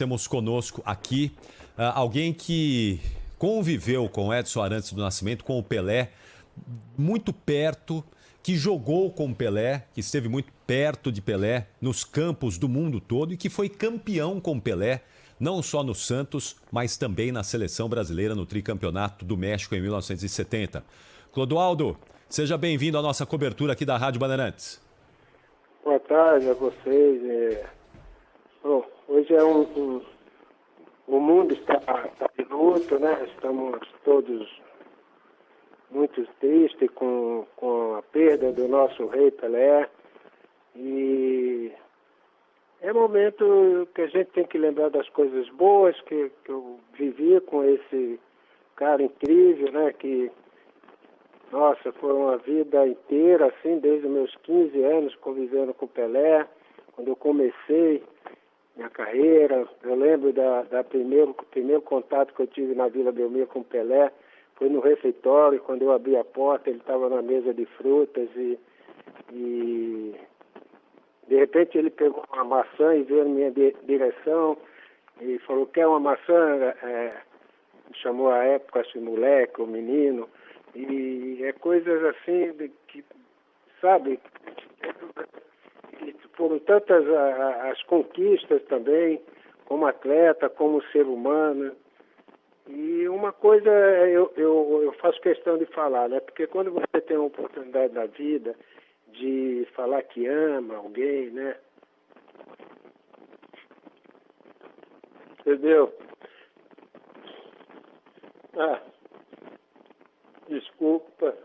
Temos conosco aqui alguém que conviveu com Edson Arantes do Nascimento, com o Pelé, muito perto, que jogou com o Pelé, que esteve muito perto de Pelé nos campos do mundo todo e que foi campeão com o Pelé, não só no Santos, mas também na seleção brasileira no tricampeonato do México em 1970. Clodoaldo, seja bem-vindo à nossa cobertura aqui da Rádio Bandeirantes. Boa tarde a vocês. Hoje o mundo está de luto, né? Estamos todos muito tristes com a perda do nosso rei Pelé. E é momento que a gente tem que lembrar das coisas boas que eu vivi com esse cara incrível, né? Que, nossa, foi uma vida inteira, assim, desde os meus 15 anos, convivendo com o Pelé. Quando eu comecei minha carreira, eu lembro da primeiro contato que eu tive na Vila Belmiro com o Pelé, foi no refeitório. Quando eu abri a porta, ele estava na mesa de frutas e de repente ele pegou uma maçã e veio na minha direção e falou: quer uma maçã? Me chamou à época esse moleque, o menino, e é coisas assim que, sabe, foram tantas as conquistas também, como atleta, como ser humano. E uma coisa eu faço questão de falar, né? Porque quando você tem a oportunidade na vida de falar que ama alguém, né? Entendeu? Desculpa.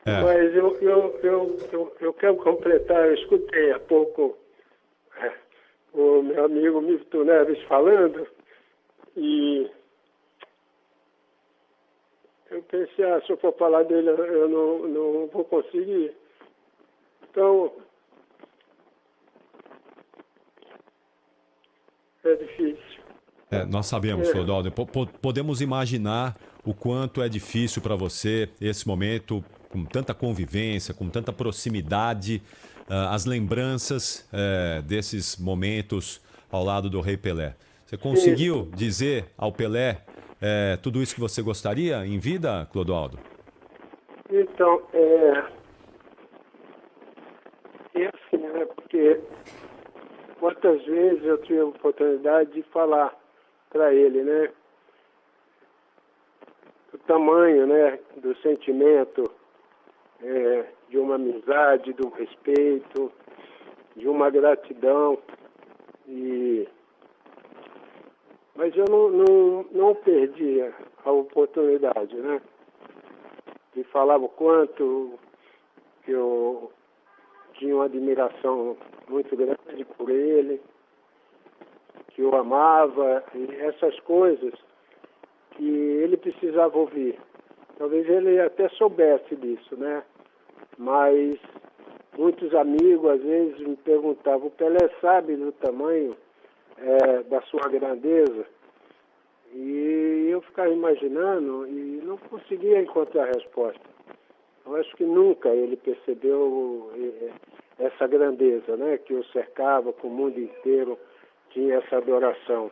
Mas eu quero completar. Eu escutei há pouco o meu amigo Milton Neves falando e eu pensei, se eu for falar dele eu não vou conseguir. Então, é difícil. Nós sabemos, Clodoaldo, podemos imaginar o quanto é difícil para você esse momento, com tanta convivência, com tanta proximidade, as lembranças desses momentos ao lado do Rei Pelé. Você conseguiu dizer ao Pelé tudo isso que você gostaria em vida, Clodoaldo? Então, assim, né? Porque quantas vezes eu tive a oportunidade de falar para ele, né? O tamanho, né? Do sentimento, de uma amizade, de um respeito, de uma gratidão. Mas eu não perdi a oportunidade, né? De falar o quanto que eu tinha uma admiração muito grande por ele, que eu amava, e essas coisas que ele precisava ouvir. Talvez ele até soubesse disso, né? Mas muitos amigos às vezes me perguntavam: o Pelé sabe do tamanho da sua grandeza? E eu ficava imaginando e não conseguia encontrar a resposta. Eu acho que nunca ele percebeu essa grandeza, né? Que o cercava, que o mundo inteiro tinha essa adoração.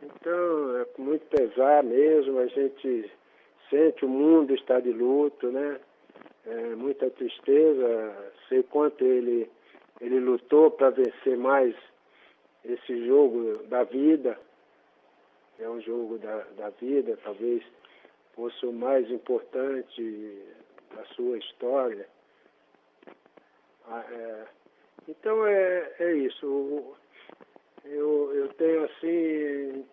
Então, é com muito pesar mesmo, a gente sente, o mundo está de luto, né? Muita tristeza, sei quanto ele lutou para vencer mais esse jogo da vida. É um jogo da vida, talvez fosse o mais importante da sua história. Então é isso. Eu tenho assim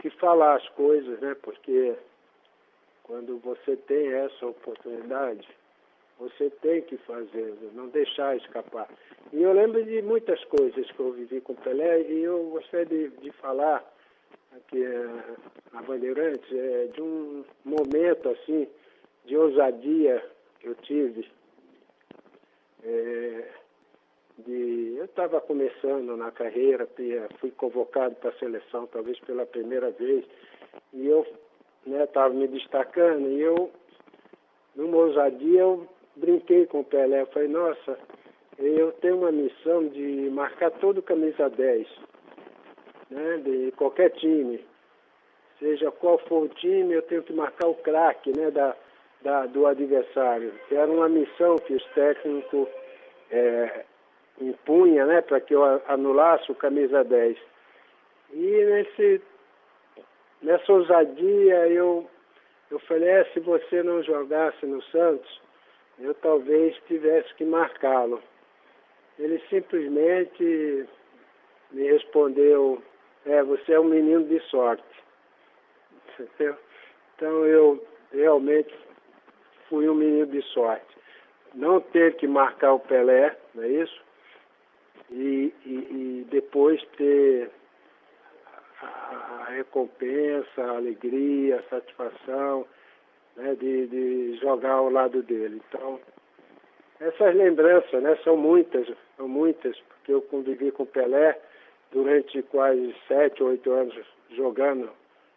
que falar as coisas, né? Porque quando você tem essa oportunidade, você tem que fazer, não deixar escapar. E eu lembro de muitas coisas que eu vivi com o Pelé e eu gostaria de falar aqui na Bandeirantes, de um momento assim de ousadia que eu tive. Eu estava começando na carreira, fui convocado para a seleção, talvez pela primeira vez, e eu estava me destacando, e eu, numa ousadia, eu brinquei com o Pelé. Eu falei: nossa, eu tenho uma missão de marcar todo camisa 10, né, de qualquer time. Seja qual for o time, eu tenho que marcar o craque, né, do adversário. Que era uma missão que os técnicos impunha, né, para que eu anulasse o camisa 10. E nessa ousadia eu falei, se você não jogasse no Santos, eu talvez tivesse que marcá-lo. Ele simplesmente me respondeu, você é um menino de sorte. Entendeu? Então eu realmente fui um menino de sorte. Não ter que marcar o Pelé, não é isso? E depois ter a recompensa, a alegria, a satisfação, né, de jogar ao lado dele. Então, essas lembranças, né, são muitas, porque eu convivi com o Pelé durante quase 7 ou 8 anos jogando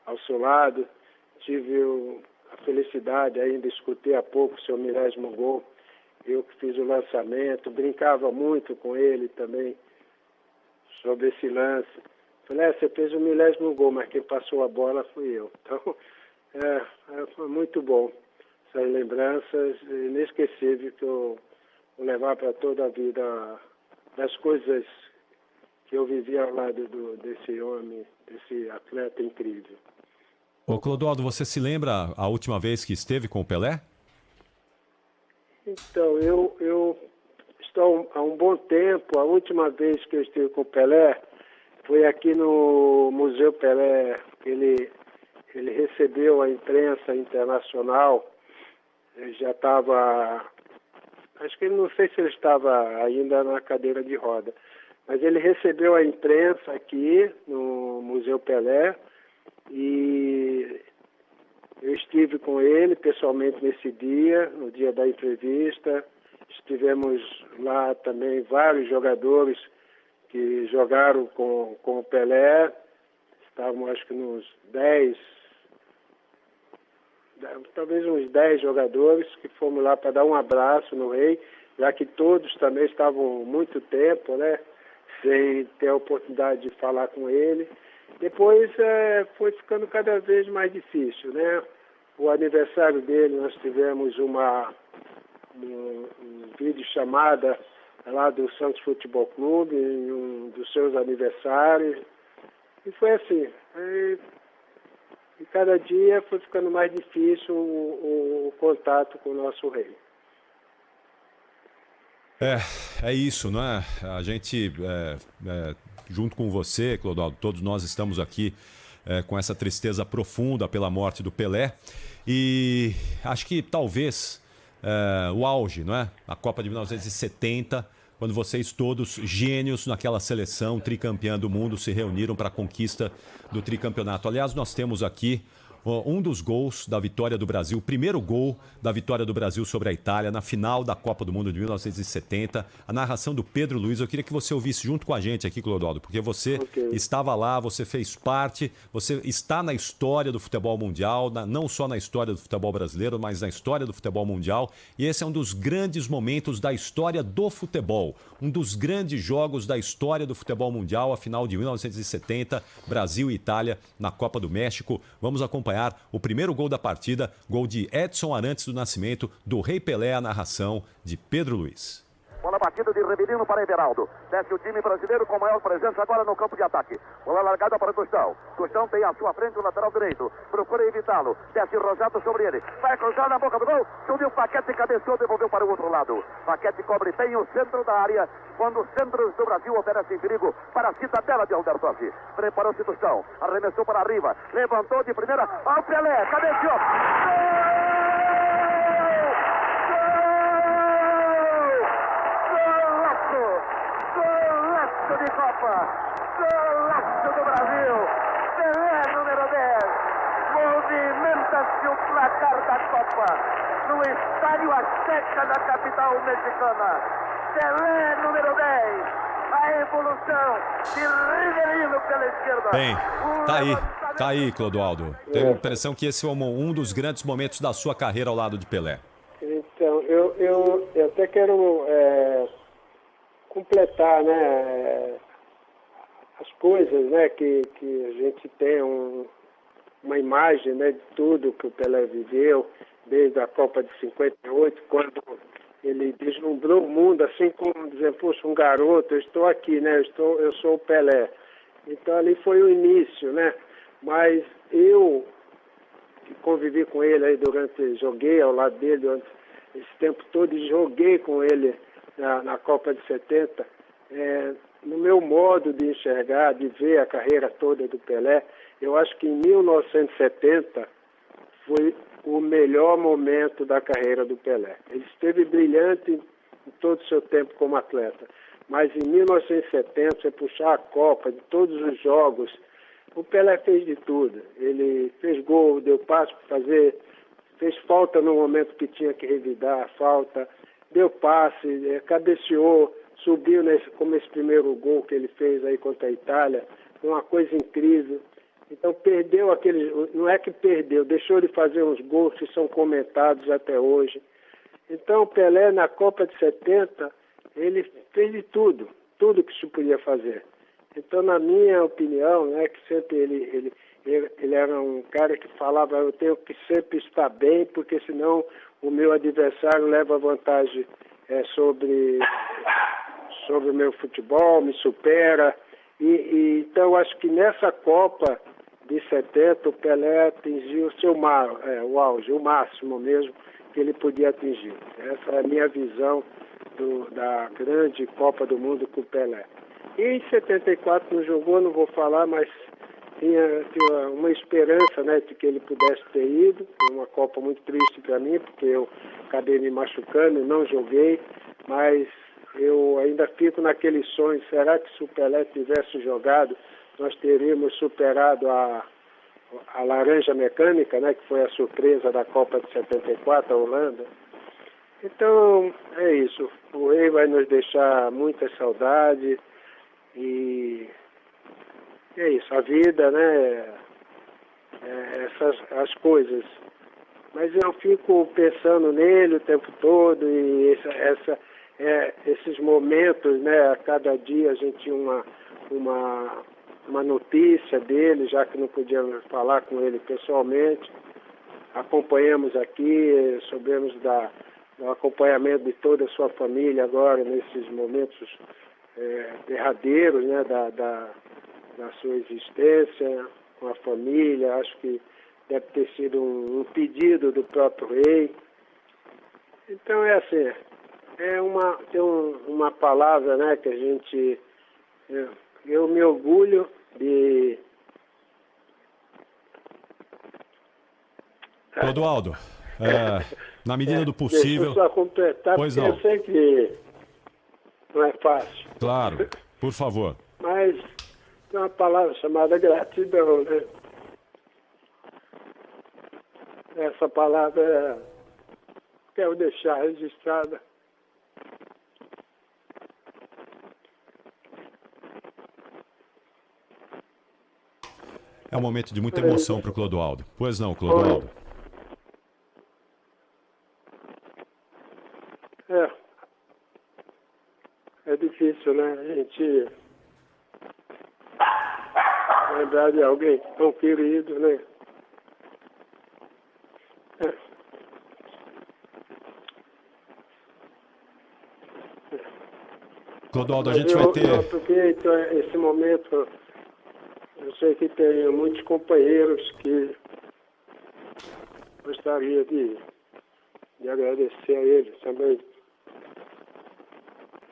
ao seu lado. Tive a felicidade, ainda escutei há pouco o seu 10º gol. Eu que fiz o lançamento, brincava muito com ele também sobre esse lance. Falei, você fez o 10º gol, mas quem passou a bola fui eu. Então, foi muito bom. Essas lembranças inesquecíveis que eu vou levar para toda a vida, das coisas que eu vivi ao lado desse homem, desse atleta incrível. Ô Clodoaldo, você se lembra a última vez que esteve com o Pelé? Então, eu estou há um bom tempo. A última vez que eu estive com o Pelé foi aqui no Museu Pelé. Ele recebeu a imprensa internacional. Ele já estava... não sei se ele estava ainda na cadeira de roda, mas ele recebeu a imprensa aqui no Museu Pelé e eu estive com ele pessoalmente nesse dia, no dia da entrevista. Estivemos lá também vários jogadores que jogaram com o Pelé. Estavam, acho que talvez uns 10 jogadores que fomos lá para dar um abraço no Rei, já que todos também estavam muito tempo, né, sem ter a oportunidade de falar com ele. Depois foi ficando cada vez mais difícil, né? O aniversário dele, nós tivemos uma videochamada lá do Santos Futebol Clube, em um dos seus aniversários. E foi assim. E cada dia foi ficando mais difícil o contato com o nosso rei. É isso, não é? A gente, junto com você, Clodoaldo, todos nós estamos aqui com essa tristeza profunda pela morte do Pelé. E acho que talvez o auge, não é? A Copa de 1970, quando vocês todos, gênios naquela seleção tricampeã do mundo, se reuniram para a conquista do tricampeonato. Aliás, nós temos aqui um dos gols da vitória do Brasil, o primeiro gol da vitória do Brasil sobre a Itália na final da Copa do Mundo de 1970, a narração do Pedro Luiz. Eu queria que você ouvisse junto com a gente aqui, Clodoaldo, porque você estava lá, você fez parte, você está na história do futebol mundial, não só na história do futebol brasileiro, mas na história do futebol mundial, e esse é um dos grandes momentos da história do futebol, um dos grandes jogos da história do futebol mundial, a final de 1970, Brasil e Itália na Copa do México. Vamos acompanhar o primeiro gol da partida, gol de Edson Arantes do Nascimento, do Rei Pelé, a narração de Pedro Luiz. Bola batida de Rivelino para Everaldo. Desce o time brasileiro com maior presença agora no campo de ataque. Bola largada para Tostão. Tostão tem à sua frente o lateral direito. Procura evitá-lo. Desce Rosato sobre ele. Vai cruzar na boca do gol. Subiu o Paquete, cabeceou, devolveu para o outro lado. Paquete cobre bem o centro da área. Quando os centros do Brasil oferecem perigo para a cidadela de Alberto Assis. Preparou-se Tostão. Arremessou para arriba. Levantou de primeira. Ao Pelé. Cabeceou. Golaço de Copa, golaço do Brasil, Pelé número 10, movimenta-se o placar da Copa, no Estádio Azteca da capital mexicana, Pelé número 10, a evolução de Rivelino pela esquerda. Bem, tá aí, Clodoaldo. Tenho a impressão que esse é um dos grandes momentos da sua carreira ao lado de Pelé. Então, eu até quero completar, né, as coisas, né, que a gente tem uma imagem, né, de tudo que o Pelé viveu, desde a Copa de 58, quando ele deslumbrou o mundo, assim como dizer, fosse um garoto, eu estou aqui, né, eu sou o Pelé. Então ali foi o início, né, mas eu que convivi com ele aí joguei ao lado dele durante esse tempo todo e joguei com ele na Copa de 70, no meu modo de enxergar, de ver a carreira toda do Pelé, eu acho que em 1970 foi o melhor momento da carreira do Pelé. Ele esteve brilhante em todo o seu tempo como atleta, mas em 1970, você puxar a Copa de todos os jogos, o Pelé fez de tudo. Ele fez gol, deu passe para fazer, fez falta no momento que tinha que revidar a falta, deu passe, cabeceou, subiu como esse primeiro gol que ele fez aí contra a Itália, uma coisa incrível. Então perdeu não é que perdeu, deixou de fazer uns gols que são comentados até hoje. Então o Pelé na Copa de 70, ele fez de tudo que se podia fazer. Então, na minha opinião, né, que sempre ele era um cara que falava, eu tenho que sempre estar bem, porque senão o meu adversário leva vantagem sobre o meu futebol, me supera. Então, acho que nessa Copa de 70, o Pelé atingiu o auge, o máximo mesmo que ele podia atingir. Essa é a minha visão da grande Copa do Mundo com o Pelé. E em 74 não jogou, não vou falar, mas tinha uma esperança, né, de que ele pudesse ter ido. Foi uma Copa muito triste para mim, porque eu acabei me machucando e não joguei, mas eu ainda fico naquele sonho, será que se o Pelé tivesse jogado, nós teríamos superado a Laranja Mecânica, né, que foi a surpresa da Copa de 74, a Holanda? Então, é isso. O Rei vai nos deixar muita saudade. E é isso, a vida, né, as coisas. Mas eu fico pensando nele o tempo todo e esses momentos, né, a cada dia a gente tinha uma notícia dele, já que não podíamos falar com ele pessoalmente. Acompanhamos aqui, soubemos do acompanhamento de toda a sua família agora, nesses momentos derradeiros, né, da sua existência com a família. Acho que deve ter sido um pedido do próprio Rei. Então é assim, tem uma palavra, né, que a gente, eu me orgulho de... Clodoaldo, na medida do possível... Deixa eu só completar, pois porque não. eu sei que não é fácil. Claro, por favor. Mas tem uma palavra chamada gratidão, né? Essa palavra quero deixar registrada. É um momento de muita emoção para o Clodoaldo. Pois não, Clodoaldo? É difícil, né? A gente lembrar de alguém tão querido, né? Clodoaldo, a gente vai ter... Porque então, esse momento, eu sei que tem muitos companheiros que gostaria de agradecer a ele também.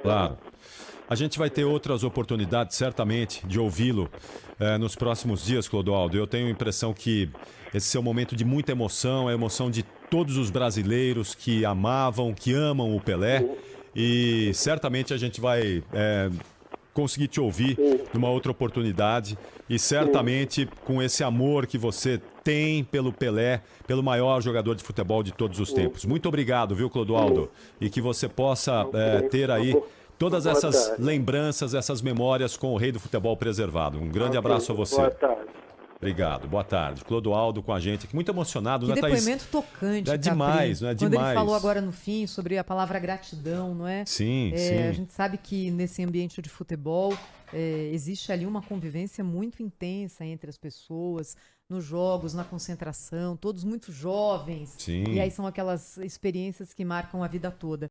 Claro. A gente vai ter outras oportunidades, certamente, de ouvi-lo nos próximos dias, Clodoaldo. Eu tenho a impressão que esse é um momento de muita emoção, a emoção de todos os brasileiros que amavam, que amam o Pelé. E certamente a gente vai conseguir te ouvir numa outra oportunidade. E certamente com esse amor que você tem pelo Pelé, pelo maior jogador de futebol de todos os tempos. Muito obrigado, viu, Clodoaldo? E que você possa ter aí todas essas lembranças, essas memórias com o rei do futebol preservado. Um grande abraço a você. Boa tarde. Obrigado, boa tarde. Clodoaldo com a gente aqui, muito emocionado, Que né, Thaís? depoimento tocante, É demais, Capri. não é Quando demais. ele falou agora no fim sobre a palavra gratidão, não é? Sim, sim. A gente sabe que nesse ambiente de futebol existe ali uma convivência muito intensa entre as pessoas, nos jogos, na concentração, todos muito jovens. Sim. E aí são aquelas experiências que marcam a vida toda.